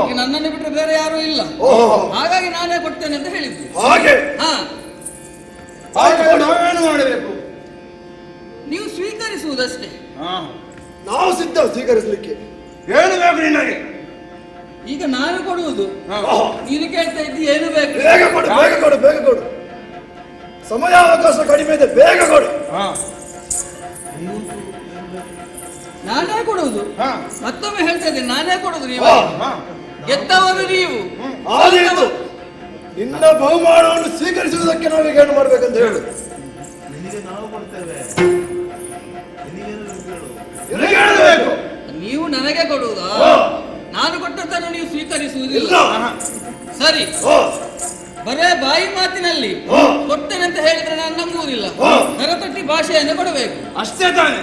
ಈಗ ನನ್ನನ್ನು ಬಿಟ್ಟರೆ ಬೇರೆ ಯಾರು ಇಲ್ಲ, ಹಾಗಾಗಿ ನಾನೇ ಕೊಡ್ತೇನೆ ಅಂತ ಹೇಳಿದ್ದೆ. ಹಾಗೆ ಹಾ, ನಾವೇನು ಮಾಡಬೇಕು? ನೀವು ಸ್ವೀಕರಿಸುವುದಷ್ಟೇ. ನಾವು ಸಿದ್ಧ ಸ್ವೀಕರಿಸಲಿಕ್ಕೆ. ಏನು ಬೇಕು ನಿನಗೆ? ಈಗ ನಾನು ಕೊಡುವುದು, ನೀನು ಕೇಳ್ತಾ ಇದ್ದಿ ಏನು ಬೇಕು? ಬೇಗ ಕೊಡು, ಬೇಗ ಕೊಡು, ಬೇಗ ಕೊಡು. ಸಮಯಾವಕಾಶ ಕಡಿಮೆ ಇದೆ, ಬೇಗ ಕೊಡು. ನಾನೇ ಕೊಡುವುದು. ಮತ್ತೊಮ್ಮೆ ಹೇಳ್ತಾ ಇದ್ದೀನಿ, ನಾನೇ ಕೊಡುವುದು. ನೀವು ಹಾ. ಗೆದ್ದವರು ನೀವು. ಆದೀತು. ನಿನ್ನ ಬಹುಮಾನವನ್ನು ಸ್ವೀಕರಿಸುವುದಕ್ಕೆ ನಾವೀಗ ಏನು ಮಾಡ್ಬೇಕಂತ ಹೇಳು. ನಿನಗೆ ಹೇಳಬೇಕು. ನೀವು ನನಗೆ ಕೊಡುವುದಾ? ನಾನು ಕೊಟ್ಟದ್ದನ್ನು ನೀವು ಸ್ವೀಕರಿಸುವುದಿಲ್ಲ. ಇಲ್ಲ. ಸರಿ, ಓ, ಬರೇ ಬಾಯಿ ಮಾತಿನಲ್ಲಿ ಕೊಡ್ತೇನೆ ಅಂತ ಹೇಳಿದ್ರೆ ನಾನು ನಂಬುವುದಿಲ್ಲ. ಕರತಟ್ಟಿ ಭಾಷೆಯನ್ನು ಕೊಡಬೇಕು. ಅಷ್ಟೇ ತಾನೆ?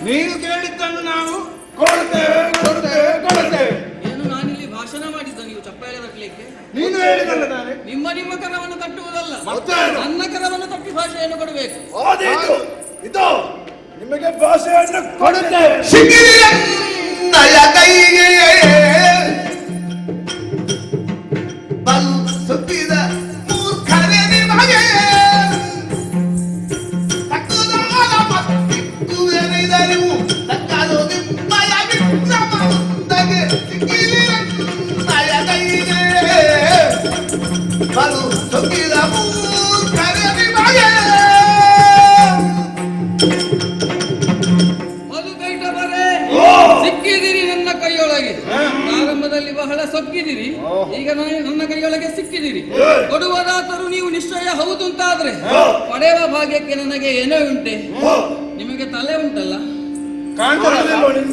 ನೀನು ಕೇಳಿದ್ದನ್ನು ನಾವು ಕೊಡ್ತೇವೆ ಕೊಡ್ತೇವೆ ಕೊಡ್ತೇವೆ. ಏನು ನಾನಿಲ್ಲಿ ಭಾಷಣ ಮಾಡಿದ್ದ ನೀವು ಚಪ್ಪಾಳೆ ತಟ್ಟಲಿಕ್ಕೆ? ನೀನು ಹೇಳಿದಲ್ಲ ತಾನೆ? ನಿಮ್ಮ ಕರವನ್ನು ತಟ್ಟುವುದಲ್ಲ, ಮತ್ತೇನು? ನನ್ನ ಕರವನ್ನು ತಟ್ಟಿ ಭಾಷೆಯನ್ನು ಕೊಡಬೇಕು. ಆದೀತು. ಇದು ನಿಮಗೆ ಭಾಷೆಯನ್ನು ಕೊಡುತ್ತೇವೆ. ಸಿಕ್ಕಿದೆಯ ಕೈಗೆ ಬಲ್ ಸುತ್ತಿದ ಮೂರ್ಖರೇ ನಿಮಗೆ ತಕ್ಕುದಾದ ಮತ್ತಿಕ್ಕುವೆನಿದರು ತಕ್ಕದು ನಿಮ್ಮಯ ವಿಕ್ರಮಂದಗೆ ಸಿಕ್ಕಿದೆಯ ಕೈಗೆ ಬಲ್ ಸುತ್ತಿದ ಮೂರ್ಖರೇ ನಿಮಗೆ ಸಿಕ್ಕಿದಿರಿ ನನ್ನ ಕೈಯೊಳಗೆ. ಪ್ರಾರಂಭದಲ್ಲಿ ಬಹಳ ಸೊಕ್ಕಿದಿರಿ, ಈಗ ನನ್ನ ಕೈಯೊಳಗೆ ಸಿಕ್ಕಿದಿರಿ. ಕೊಡುವುದಾದರೂ ನೀವು ನಿಶ್ಚಯ ಹೌದು ಅಂತಾದ್ರೆ ಪಡೆಯುವ ಭಾಗ್ಯಕ್ಕೆ ನನಗೆ ಏನೋ ಉಂಟೆ. ನಿಮಗೆ ತಲೆ ಉಂಟಲ್ಲ,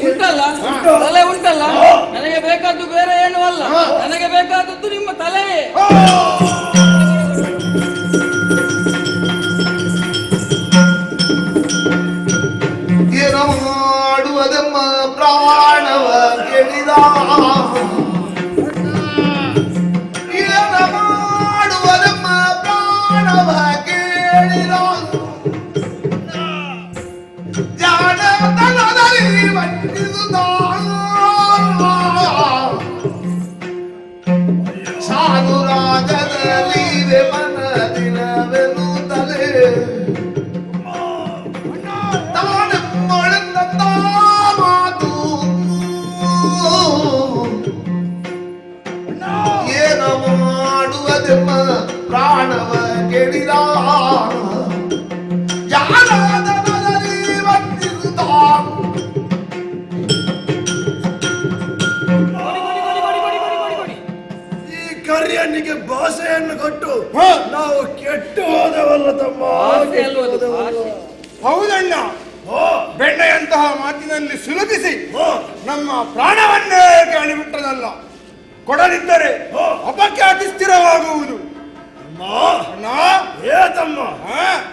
ಉಂಟಲ್ಲ, ತಲೆ ಉಂಟಲ್ಲ. ನನಗೆ ಬೇಕಾದ್ದು ಬೇರೆ ಏನು ಅಲ್ಲ, ನನಗೆ ಬೇಕಾದದ್ದು ನಿಮ್ಮ ತಲೆಯೇ. ಏನೋ ಮಾಡುವುದಮ್ಮ ಪ್ರಾಣವ ಕೆಡಿದ ಏನ ಮಾಡುವುದಮ್ಮ ಪ್ರಾಣವ ಕೇಳಿದ ಜಾಣತನದಲ್ಲಿ ವಂಚಿಸುತ್ತ ಸಾಧುರಾಜದಲ್ಲಿ ಮನದಿನವೆನು ತಲೆ ಮಾತು ಏನ ಮಾಡುವುದೆಮ್ಮ ಪ್ರಾಣವ ಕೆಡಿದ ಜಾನದಲ್ಲಿ ವಂಚಿಸುತ್ತ ಈ ಕರಿಯನಿಗೆ ಭಾಷೆಯನ್ನು ಕೊಟ್ಟು ನಾವು ಕೆಟ್ಟು ಹೋದವಲ್ಲ ತಮ್ಮ, ಕೆಟ್ಟು ಹೋದವಲ್ಲ. ಹೌದಣ್ಣ, ಬೆಣ್ಣೆಯಂತಹ ಮಾತಿನಲ್ಲಿ ಸುಲಭಿಸಿ ನಮ್ಮ ಪ್ರಾಣವನ್ನೇ ಕೇಳಿಬಿಟ್ಟದಲ್ಲ. ಕೊಡದಿದ್ದರೆ ಅಪಖ್ಯಾತಿ ಸ್ಥಿರವಾಗುವುದು. ಅಣ್ಣ, ಏ ತಮ್ಮ,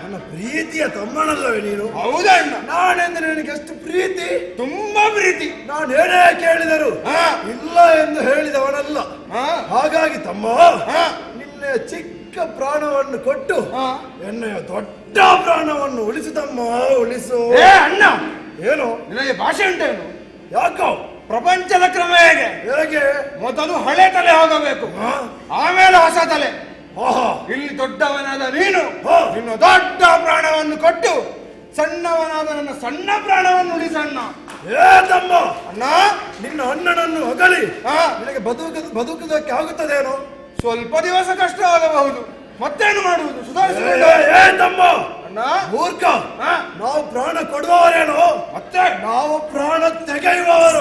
ನನ್ನ ಪ್ರೀತಿಯ ತಮ್ಮನಲ್ಲವೇ ನೀನು? ಹೌದಣ್ಣ, ನಾನೆಂದ್ರೆ ನಿನಗೆ ಎಷ್ಟು ಪ್ರೀತಿ, ತುಂಬಾ ಪ್ರೀತಿ. ನಾನು ಏನೇ ಕೇಳಿದರು ಇಲ್ಲ ಎಂದು ಹೇಳಿದವನಲ್ಲ. ಹಾಗಾಗಿ ತಮ್ಮ, ನಿನ್ನೆ ಚಿಕ್ಕ ಪ್ರಾಣವನ್ನು ಕೊಟ್ಟು ಎನ್ನೆಯ ದೊಡ್ಡ ಪ್ರಾಣವನ್ನು ಉಳಿಸು ತಮ್ಮ, ಉಳಿಸು. ಏ ಅಣ್ಣ, ಏನು ನಿನಗೆ ಭಾಷೆ ಉಂಟೇನು? ಯಾಕೋ? ಪ್ರಪಂಚದ ಕ್ರಮ ಹೇಗೆ? ಹೇಗೆ? ಮೊದಲು ಹಳೆ ತಲೆ ಹೋಗಬೇಕು, ಆಮೇಲೆ ಹೊಸ ತಲೆ. ಆಹಾ, ಇಲ್ಲಿ ದೊಡ್ಡವನಾದ ನೀನು ನಿನ್ನ ದೊಡ್ಡ ಪ್ರಾಣವನ್ನು ಕೊಟ್ಟು ಸಣ್ಣವನಾದ ನನ್ನ ಸಣ್ಣ ಪ್ರಾಣವನ್ನು ಉಳಿಸಣ್ಣ. ಏ ತಮ್ಮ, ಅಣ್ಣ, ನಿನ್ನ ಅಣ್ಣನನ್ನು ಹೊಗಳಿ ನಿನಗೆ ಬದುಕುವುದಕ್ಕೆ ಆಗುತ್ತದೇನೋ? ಸ್ವಲ್ಪ ದಿವಸ ಕಷ್ಟ ಆಗಬಹುದು, ಮತ್ತೇನು ಮಾಡುವುದು? ಸುಧಾರಿಸಿಕೊಂಡು. ಏ ತಮ್ಮ, ಅಣ್ಣ, ಮೂರ್ಖ, ನಾವು ಪ್ರಾಣ ಕೊಡುವವರೇನೋ, ಮತ್ತೆ ನಾವು ಪ್ರಾಣ ತೆಗೆಯುವವರು.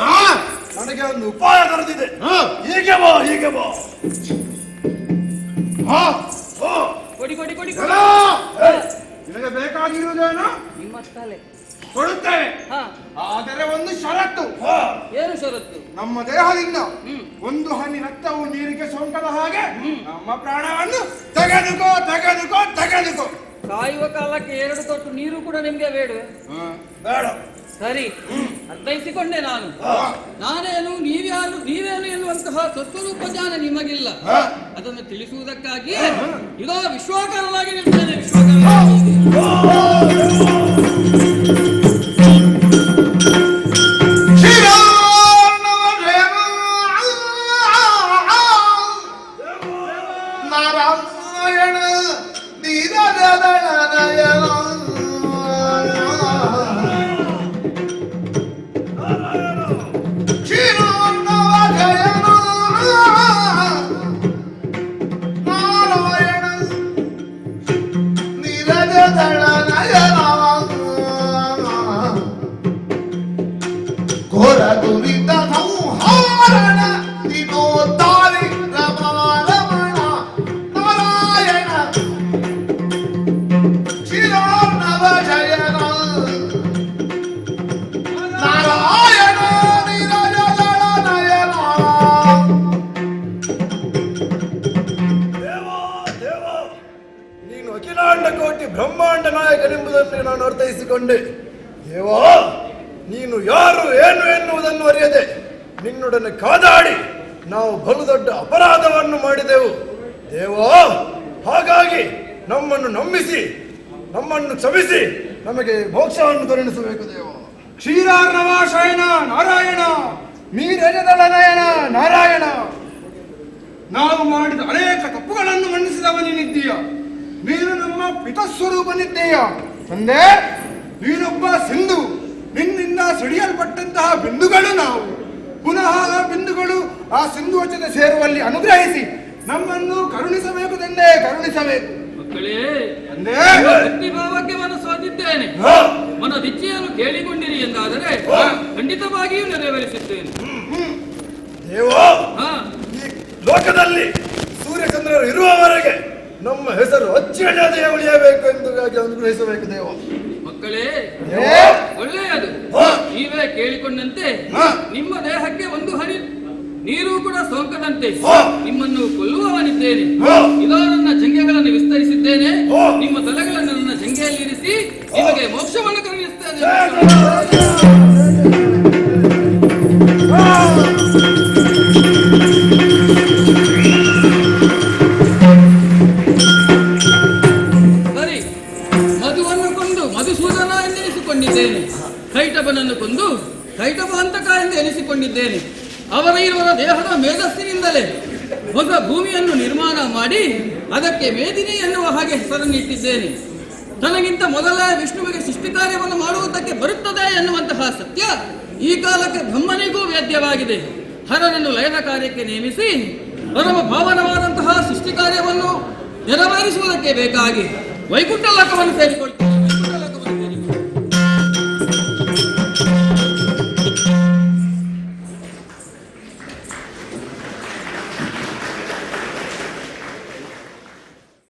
ನನಗೆ ಒಂದು ಉಪಾಯ ದೊರೆತಿದೆ. ಹೀಗೆ ಬಾ, ಹೀಗೆ ಬಾ. ಕೊಡಿ ಕೊಡಿ ಕೊಡಿ ಎಲ್ಲ ನಿನಗೆ ಬೇಕಾಗಿರುವುದೇನು? ನಿಮ್ಮ ತಲೆ ಕೊಡುತ್ತೇವೆ, ಹಾ. ಆದರೆ ಒಂದು ಷರತ್ತು. ಏನು ಷರತ್ತು? ನಮ್ಮ ದೇಹದಿಂದ ಒಂದು ಹನಿ ರಕ್ತವು ನೀರಿಗೆ ಸೋಂಕದ ಹಾಗೆ ನಮ್ಮ ಪ್ರಾಣವನ್ನು ತೆಗೆದುಕೋ ತೆಗೆದುಕೋ ತೆಗೆದುಕೋ. ಕಾಯುವ ಕಾಲಕ್ಕೆ 2 ತೊಟ್ಟು ನೀರು ಕೂಡ ನಿಮ್ಗೆ ಬೇಡವೆ? ಬೇಡ. ಸರಿ, ಅರ್ಥೈಸಿಕೊಂಡೆ ನಾನು. ನಾನೇನು ನೀವೇನು ಎನ್ನುವಂತಹ ಸ್ವಸ್ವರೂಪ ಜ್ಞಾನ ನಿಮಗಿಲ್ಲ. ಅದನ್ನು ತಿಳಿಸುವುದಕ್ಕಾಗಿ ಇದೋ ವಿಶ್ವಾಕಾರನಾಗಿ ನಿಲ್ತೇನೆ. ನಾರಾಯಣ ನೀರದಳನಯನ ಘೋರ ದುರಿತ ಸಂಹಾರಣ ದಿನೋದ್ದಾರಿ ರಮಣ ನಾರಾಯಣ ಶಿರೋರ್ಣವ ಜಯನ ನಾರಾಯಣ ನಿರಜದಳ ನಯನ. ದೇವ, ದೇವ, ನೀನು ಅಖಿಲಾಂಡ ಕೋಟಿ ಬ್ರಹ್ಮಾಂಡ ನಾಯಕನೆಂಬುದನ್ನು ನಾನು ಅರ್ಥೈಸಿಕೊಂಡೆ. ದೇವ, ನೀನು ಯಾರು ಏನು ಎನ್ನುವುದನ್ನು ಅರಿಯದೆ ನಿನ್ನೊಡನೆ ಕಾದಾಡಿ ನಾವು ಬಲು ದೊಡ್ಡ ಅಪರಾಧವನ್ನು ಮಾಡಿದೆವು ದೇವ. ಹಾಗಾಗಿ ನಮ್ಮನ್ನು ನಂಬಿಸಿ, ನಮ್ಮನ್ನು ಕ್ಷಮಿಸಿ ನಮಗೆ ಮೋಕ್ಷವನ್ನು ಕರುಣಿಸಬೇಕು ದೇವ. ಕ್ಷೀರಾರ್ಣವ ಶಯನ ನಾರಾಯಣ, ಮೀರಜದಳ ನಯನ ನಾರಾಯಣ. ನಾವು ಮಾಡಿದ ಅನೇಕ ತಪ್ಪುಗಳನ್ನು ಮನ್ನಿಸಿದವನಿದ್ದೀಯ. ನೀನು ನಮ್ಮ ಪಿತಸ್ವರೂಪನಿದ್ದೀಯ. ತಂದೆ, ನೀನೊಬ್ಬ ಸಿಂಧು. ನಿನ್ನಿಂದ ಸಿಡಿಯಲ್ಪಟ್ಟಂತಹ ಬಿಂದುಗಳು ನಾವು. ಪುನಃ ಆ ಬಿಂದುಗಳು ಆ ಸಿಂಧು ಜೊತೆ ಸೇರುವಲ್ಲಿ ಅನುಗ್ರಹಿಸಿ ನಮ್ಮನ್ನು ಕರುಣಿಸಬೇಕು ತಂದೆ, ಕರುಣಿಸಬೇಕು. ಮಕ್ಕಳೇ, ತಂದೆ, ಭಕ್ತಿ ಭಾವಕ್ಕೆ ಮನಸ್ಸೋದಿದ್ದೇನೆ. ಮನದಿಚ್ಛೆಯನ್ನು ಕೇಳಿಕೊಂಡಿರಿ ಎಂದಾದರೆ ಖಂಡಿತವಾಗಿಯೂ ನೆರವೇರಿಸುತ್ತೇನೆ. ದೇವ, ಹಾ, ಈ ಲೋಕದಲ್ಲಿ ಸೂರ್ಯಚಂದ್ರರು ಇರುವವರೆಗೆ ನಮ್ಮ ಹೆಸರು ಅಚ್ಚಳಿಯದೇ ಉಳಿಯಬೇಕು ಎಂದು ಅನುಗ್ರಹಿಸಬೇಕು ದೇವ. ಮಕ್ಕಳೇ, ದೇವ, ಒಳ್ಳೆಯದು. ಹಾ. ನೀವೇ ಕೇಳಿಕೊಂಡಂತೆ ಹಾ. ನಿಮ್ಮ ದೇಹಕ್ಕೆ ಒಂದು ಹನಿ ನೀರು ಕೂಡ ಸೋಂಕದಂತೆ ಹಾ. ನಿಮ್ಮನ್ನು ಕೊಲ್ಲುವವನಿದ್ದೇನೆ. ಹಾ. ಇದೋ ನನ್ನ ಜಂಘೆಗಳನ್ನು ವಿಸ್ತರಿಸಿದ್ದೇನೆ. ಹಾ. ನಿಮ್ಮ ತಲೆಗಳನ್ನು ನನ್ನ ಜಂಘೆಯಲ್ಲಿರಿಸಿ ನಿಮಗೆ ಮೋಕ್ಷವನ್ನು ಕರುಣಿಸುತ್ತೇನೆ. ಸರಿ, ಮಧುವನ್ನು ಕೊಂದು ಮಧುಸೂದನ ಎಂದೆನಿಸಿಕೊಂಡಿದ್ದೇನೆ. ಕೈಟಬನನ್ನು ಕೊಂದು ಕೈಟಬ ಹಂತಕ ಎಂದು ಎನಿಸಿಕೊಂಡಿದ್ದೇನೆ. ಅವರ ಇರುವ ದೇಹದ ಮೇಧಸ್ಸಿನಿಂದಲೇ ಹೊಸ ಭೂಮಿಯನ್ನು ನಿರ್ಮಾಣ ಮಾಡಿ ಅದಕ್ಕೆ ಮೇದಿನಿ ಎನ್ನುವ ಹಾಗೆ ಹೆಸರನ್ನಿಟ್ಟಿದ್ದೇನೆ. ತನಗಿಂತ ಮೊದಲೇ ವಿಷ್ಣುವಿಗೆ ಸೃಷ್ಟಿ ಕಾರ್ಯವನ್ನು ಮಾಡುವುದಕ್ಕೆ ಬರುತ್ತದೆ ಎನ್ನುವಂತಹ ಸತ್ಯ ಈ ಕಾಲಕ್ಕೆ ಬ್ರಹ್ಮನಿಗೂ ವೇದ್ಯವಾಗಿದೆ. ಹರನನ್ನು ಲಯನ ಕಾರ್ಯಕ್ಕೆ ನೇಮಿಸಿ ಪರಮ ಭಾವನವಾದಂತಹ ಸೃಷ್ಟಿ ಕಾರ್ಯವನ್ನು ನೆರವೇರಿಸುವುದಕ್ಕೆ ಬೇಕಾಗಿ ವೈಕುಂಠ ಲೋಕವನ್ನು ಸೇರಿಕೊಳ್ಳಿ.